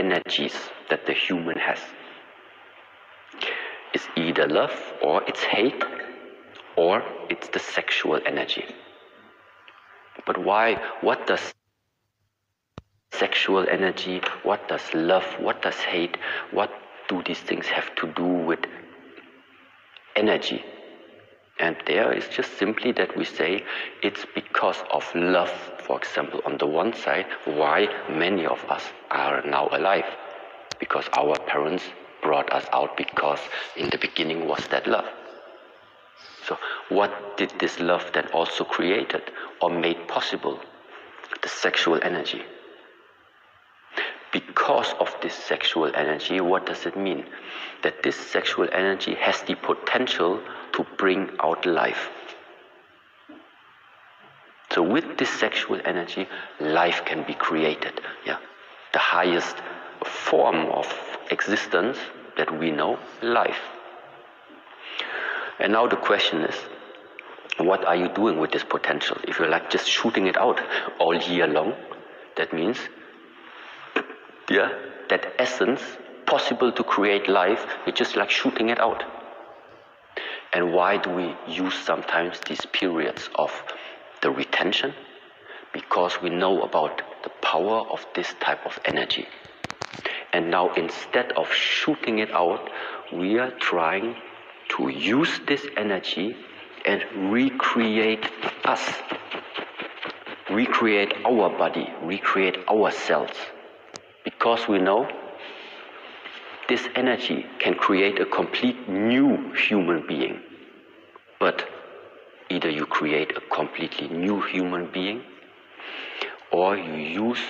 energies that the human has. It's either love, or it's hate, or it's the sexual energy. But why? What does sexual energy, what does love, what does hate, what do these things have to do with energy? And there is just simply that we say it's because of love, for example, on the one side, why many of us are now alive. Because our parents brought us out, because in the beginning was that love. So what did this love then also created or made possible? The sexual energy. Because of this sexual energy, what does it mean? That this sexual energy has the potential to bring out life. So with this sexual energy, life can be created. Yeah, the highest form of existence that we know, life. And now the question is, what are you doing with this potential? If you're like just shooting it out all year long, that means that essence possible to create life, you're just like shooting it out. And why do we use sometimes these periods of the retention? Because we know about the power of this type of energy. And now instead of shooting it out, we are trying to use this energy and recreate us. Recreate our body, recreate ourselves. Because we know this energy can create a complete new human being. But either you create a completely new human being, or you use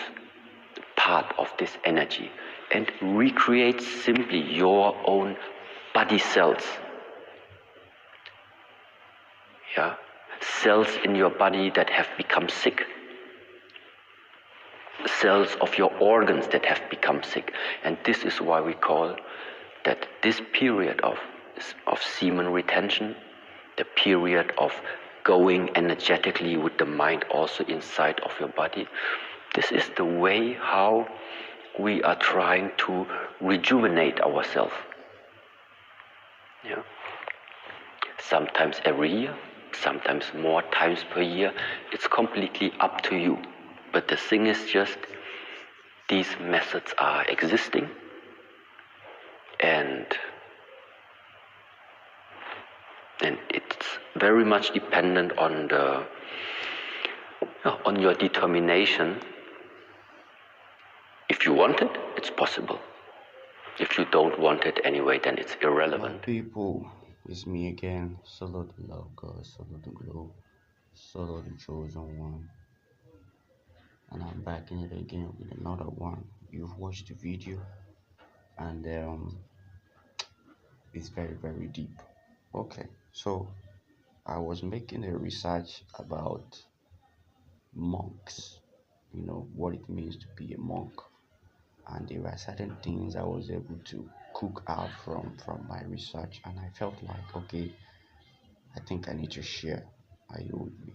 part of this energy and recreate simply your own body cells. Yeah? Cells in your body that have become sick. Cells of your organs that have become sick. And this is why we call that this period of semen retention, the period of going energetically with the mind also inside of your body, this is the way how we are trying to rejuvenate ourselves. Yeah. Sometimes every year, sometimes more times per year. It's completely up to you. But the thing is just, these methods are existing, and it's very much dependent on your determination. If you want it, it's possible. If you don't want it anyway, then it's irrelevant. Hello people, it's me again, Solo the Love God, Solo the Glow, Solo the Chosen One. And I'm back in it again with another one. You've watched the video, and it's very, very deep. Okay, so I was making a research about monks, what it means to be a monk. And there were certain things I was able to cook out from my research, and I felt like, okay, I think I need to share. Are you with me?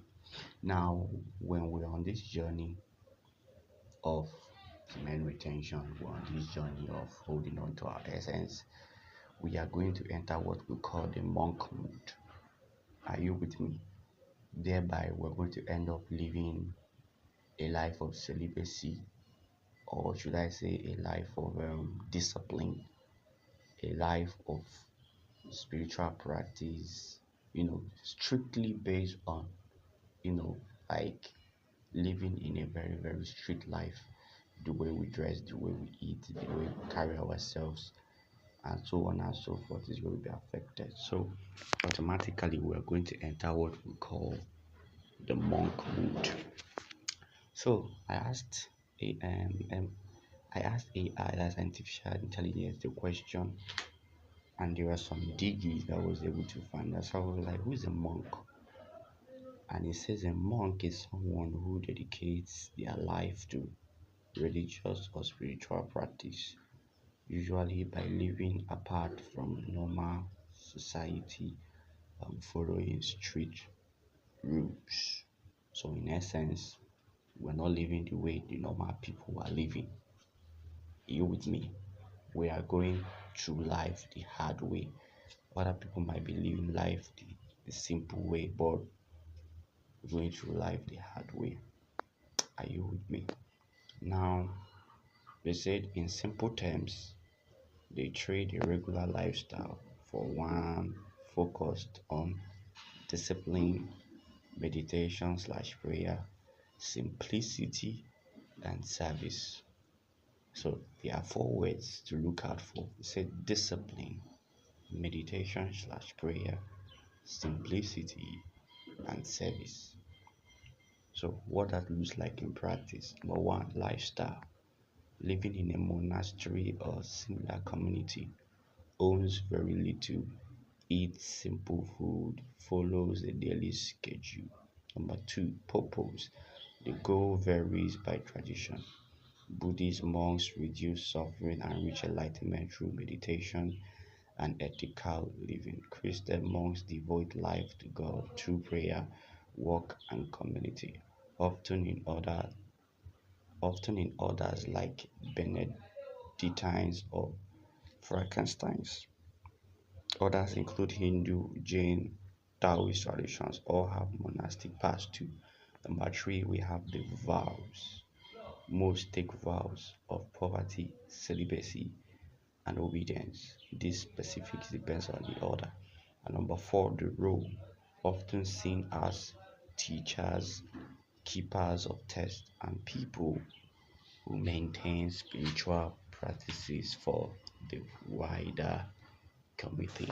Now, when we're on this journey of semen retention, we're on this journey of holding on to our essence, we are going to enter what we call the monk mood. Are you with me? Thereby, we're going to end up living a life of celibacy, or should I say, a life of discipline, a life of spiritual practice, strictly based on, like living in a very, very strict life. The way we dress, the way we eat, the way we carry ourselves, and so on and so forth is going to be affected. So automatically we're going to enter what we call the monk mood. So I asked AI, that's artificial intelligence, the question, and there were some degrees that I was able to find. That's how I was like, who's a monk? And it says a monk is someone who dedicates their life to religious or spiritual practice, usually by living apart from normal society and following strict rules. So, in essence, we're not living the way the normal people are living. You with me? We are going through life the hard way. Other people might be living life the simple way, but going through life the hard way. Are you with me? Now, they said in simple terms, they trade a regular lifestyle for one focused on discipline, meditation slash prayer, simplicity, and service. So there are four words to look out for. It said discipline, meditation slash prayer, simplicity, and service. So what that looks like in practice. Number one, lifestyle. Living in a monastery or similar community, owns very little, eats simple food, follows a daily schedule. Number two, purpose. The goal varies by tradition. Buddhist monks reduce suffering and reach enlightenment through meditation and ethical living. Christian monks devote life to God through prayer, work, and community. Often in order, often in orders like Benedictines or Frankensteins. Others include Hindu, Jain, Taoist traditions, all have monastic paths too. Number three, we have the vows. Most take vows of poverty, celibacy, and obedience. This specifics depends on the order. And number four, the role, often seen as teachers, keepers of texts, and people who maintain spiritual practices for the wider community.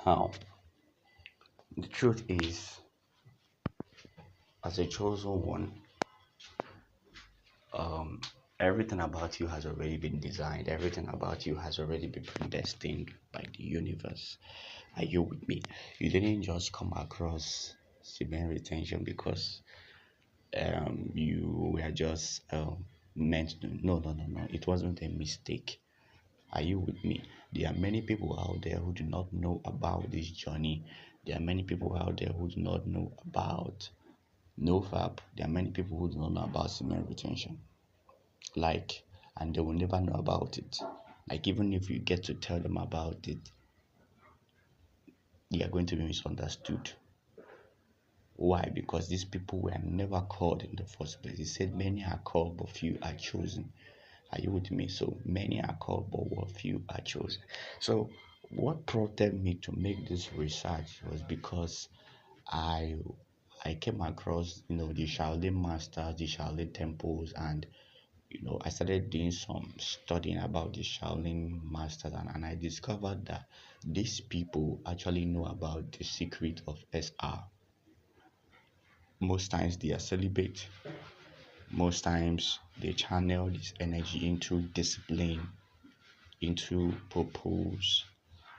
Now, the truth is, as a chosen one, um, everything about you has already been designed, everything about you has already been predestined by the universe. Are you with me? You didn't just come across semen retention because you were just meant to. No, no, no, no. It wasn't a mistake. Are you with me? There are many people out there who do not know about this journey. There are many people out there who do not know about NoFap. There are many people who do not know about semen retention. And they will never know about it. Like, even if you get to tell them about it, they are going to be misunderstood. Why? Because these people were never called in the first place. He said, many are called, but few are chosen. Are you with me? So many are called, but few are chosen. So what prompted me to make this research was because I came across the Shaolin masters, the Shaolin temples, and I started doing some studying about the Shaolin masters, and I discovered that these people actually know about the secret of SR. Most times they are celibate. Most times they channel this energy into discipline, into purpose,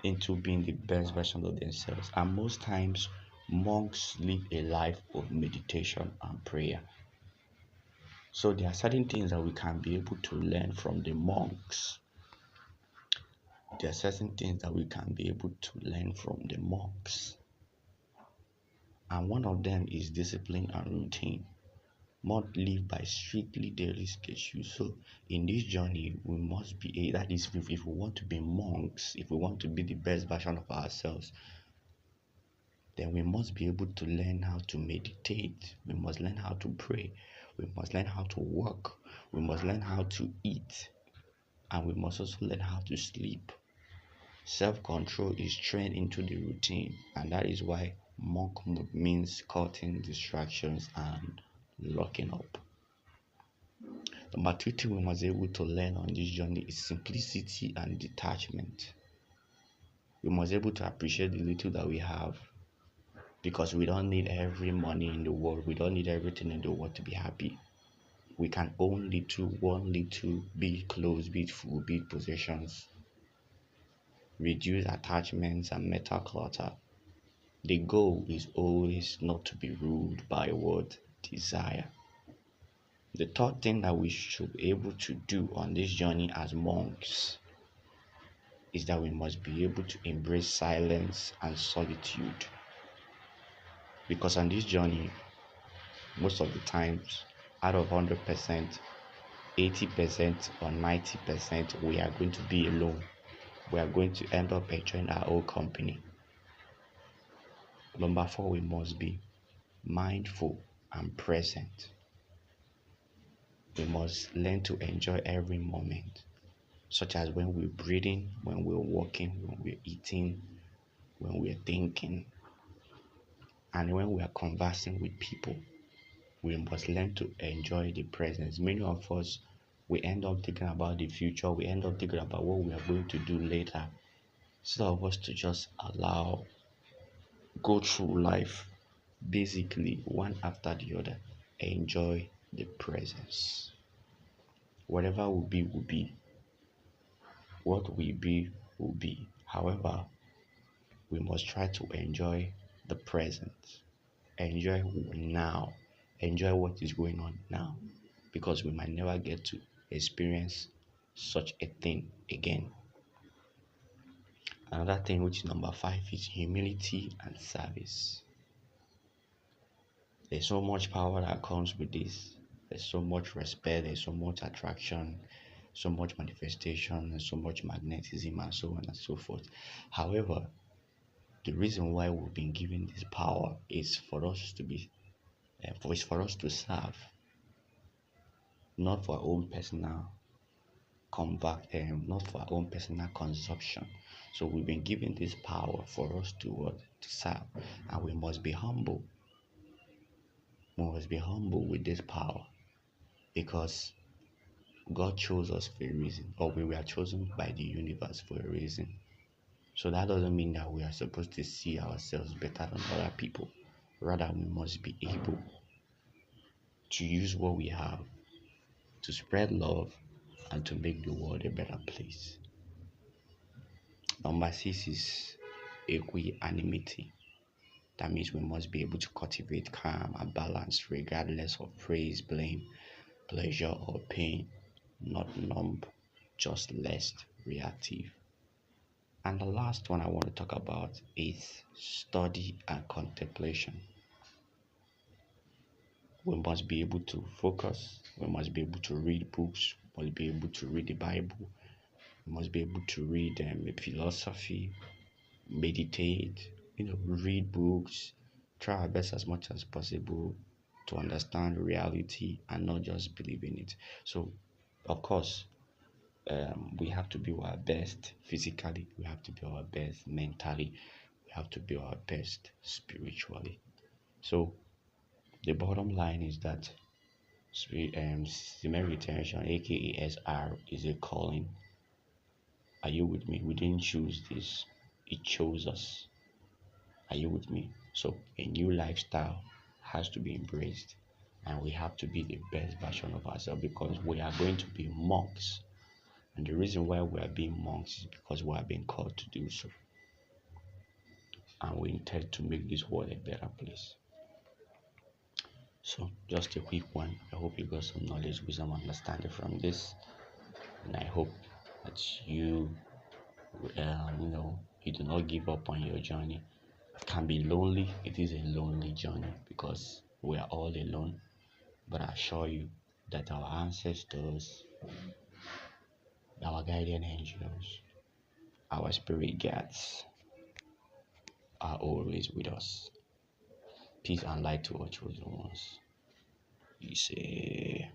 into being the best version of themselves. And most times monks live a life of meditation and prayer. So there are certain things that we can be able to learn from the monks. There are certain things that we can be able to learn from the monks. And one of them is discipline and routine. Monks live by strictly daily schedule. So in this journey, we must be, that is, if we want to be monks, if we want to be the best version of ourselves, then we must be able to learn how to meditate. We must learn how to pray. We must learn how to work. We must learn how to eat. And we must also learn how to sleep. Self-control is trained into the routine, and that is why monk mode means cutting distractions and locking up. Number two thing we must be able to learn on this journey is simplicity and detachment. We must be able to appreciate the little that we have, because we don't need every money in the world. We don't need everything in the world to be happy. We can own little, one little, be it clothes, be it food, be it possessions. Reduce attachments and mental clutter. The goal is always not to be ruled by what? Desire. The third thing that we should be able to do on this journey as monks is that we must be able to embrace silence and solitude. Because on this journey, most of the times, out of 100%, 80% or 90% we are going to be alone. We are going to end up enjoying our own company. Number 4, we must be mindful and present. We must learn to enjoy every moment, such as when we're breathing, when we're walking, when we're eating, when we're thinking, and when we are conversing with people. We must learn to enjoy the presence. Many of us, we end up thinking about the future, we end up thinking about what we are going to do later, instead of us to just go through life, basically one after the other, enjoy the presence. Whatever will be, will be. What will be, will be. However, we must try to enjoy the present, enjoy now, enjoy what is going on now, because we might never get to experience such a thing again. Another thing, which is number 5, is humility and service. There's so much power that comes with this. There's so much respect, there's so much attraction, so much manifestation, and so much magnetism, and so on and so forth. However, the reason why we've been given this power is for us to serve, not for our own personal not for our own personal consumption. So we've been given this power for us to serve, and we must be humble. We must be humble with this power, because God chose us for a reason, or we were chosen by the universe for a reason. So that doesn't mean that we are supposed to see ourselves better than other people. Rather, we must be able to use what we have to spread love and to make the world a better place. Number 6 is equanimity. That means we must be able to cultivate calm and balance regardless of praise, blame, pleasure, or pain. Not numb, just less reactive. And the last one I want to talk about is study and contemplation. We must be able to focus. We must be able to read books. We must be able to read the Bible. We must be able to read philosophy, meditate, read books, try our best as much as possible to understand reality and not just believe in it. So, of course, we have to be our best physically, we have to be our best mentally, we have to be our best spiritually. So, the bottom line is that semen retention, aka SR, is a calling. Are you with me? We didn't choose this, it chose us. Are you with me? So a new lifestyle has to be embraced, and we have to be the best version of ourselves, because we are going to be monks. And the reason why we are being monks is because we are being called to do so. And we intend to make this world a better place. So just a quick one. I hope you got some knowledge, wisdom, understanding from this. And I hope that you do not give up on your journey. It can be lonely. It is a lonely journey because we are all alone. But I assure you that our ancestors, our guardian angels, our spirit guides are always with us. Peace and light to our chosen ones. You say.